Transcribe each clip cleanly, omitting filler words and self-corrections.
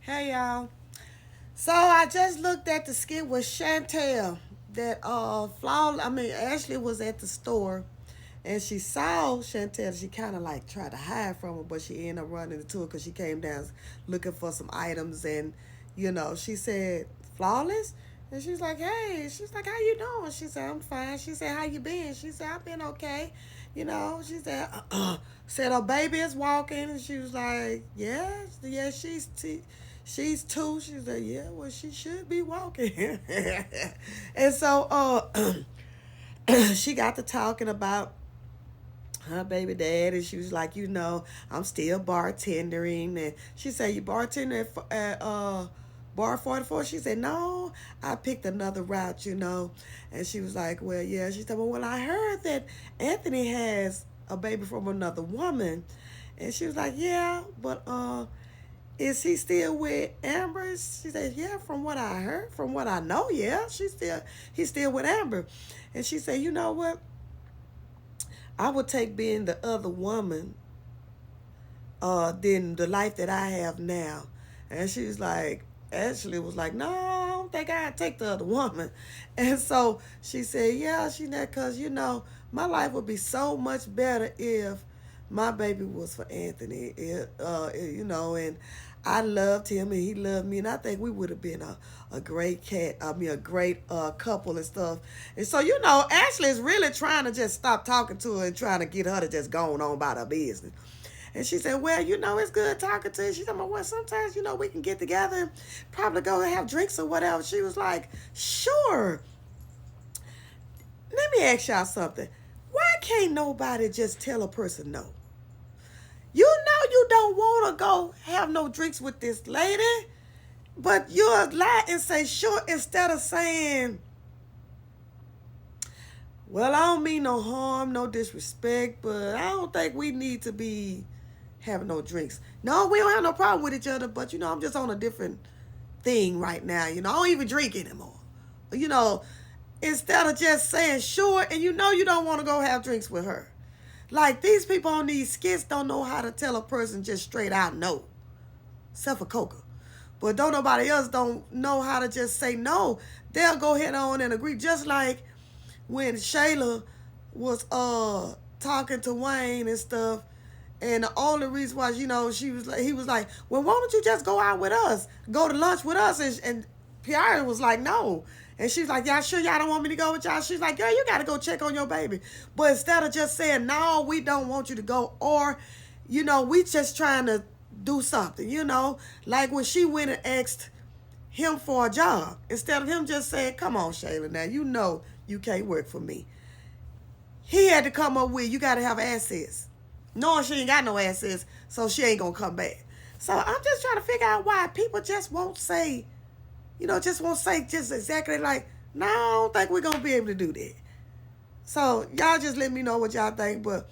Hey y'all. So I just looked at the skit with Shantel that Ashley was at the store and she saw Chantel. She kind of like tried to hide from her, but she ended up running into her because she came down looking for some items. And she said, "Flawless." And she's like, "Hey," she's like, "How you doing?" She said, "I'm fine." She said, "How you been?" She said, "I've been okay." She said, said her baby is walking. And she was like, "Yeah, yeah, she's two." She said, "Yeah, well, she should be walking." And so she got to talking about her baby dad, and she was like, "I'm still bartending." And she said, "You bartending at bar 44?" She said, "No, I picked another route." And she was like, "Well, yeah." She said, "Well, I heard that Anthony has a baby from another woman." And she was like, "Yeah, but is he still with Amber?" She said, "Yeah, from what I heard, from what I know, yeah, he's still with Amber." And she said, "You know what? I would take being the other woman than the life that I have now." And she was like, Ashley was like, "No, I don't think I'd take the other woman." And so she said, "Yeah, she said, because, my life would be so much better if my baby was for Anthony." And I loved him and he loved me. And I think we would have been a great a great couple and stuff. And so, Ashley is really trying to just stop talking to her and trying to get her to just go on about her business. And she said, "Well, it's good talking to you." She said, "Well, sometimes, we can get together and probably go and have drinks or whatever." She was like, "Sure." Let me ask y'all something. Why can't nobody just tell a person no? You don't want to go have no drinks with this lady, but you'll lie and say sure instead of saying, "Well, I don't mean no harm, no disrespect, but I don't think we need to be having no drinks." No, we don't have no problem with each other, but I'm just on a different thing right now. I don't even drink anymore. You know, Instead of just saying sure, and you don't want to go have drinks with her. Like, these people on these skits don't know how to tell a person just straight out no, except for Coca. But don't nobody else don't know how to just say no. They'll go ahead on and agree. Just like when Shayla was talking to Wayne and stuff, and the only reason why, he was like, "Well, why don't you just go out with us, go to lunch with us?" And Pierre was like, "No." And she's like, "Y'all sure y'all don't want me to go with y'all?" She's like, "Girl, you got to go check on your baby." But instead of just saying, "No, we don't want you to go," or, we just trying to do something, like when she went and asked him for a job, instead of him just saying, "Come on, Shayla, now you can't work for me." He had to come up with, "You got to have assets," knowing she ain't got no assets, so she ain't gonna come back. So I'm just trying to figure out why people just won't say, just exactly like, "No, I don't think we're gonna be able to do that." So y'all just let me know what y'all think. But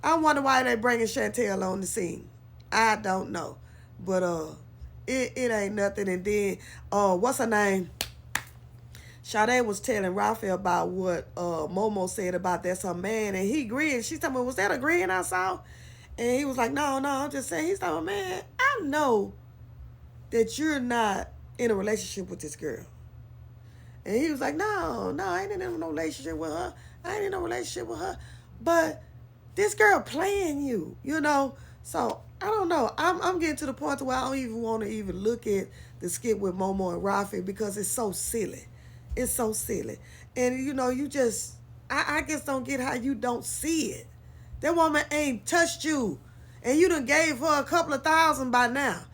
I wonder why they bringing Chantel on the scene. I don't know, but it ain't nothing. And then what's her name? Sade was telling Raphael about what Momo said about that's her man, and he agreed. She's talking about, "Was that agreeing I saw?" And he was like, "No, no, I'm just saying." He's talking, "Man, I know that you're not in a relationship with this girl." And he was like, "No, no, I ain't in no relationship with her. I ain't in no relationship with her. But this girl playing you. So I don't know. I'm getting to the point where I don't even want to even look at the skit with Momo and Rafi because it's so silly. It's so silly. And you just I guess don't get how you don't see it. That woman ain't touched you. And you done gave her a couple of thousand by now.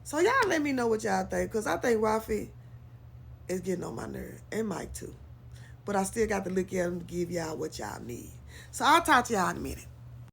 So y'all let me know what y'all think. Because I think Rafi is getting on my nerve. And Mike too. But I still got to look at him to give y'all what y'all need. So I'll talk to y'all in a minute.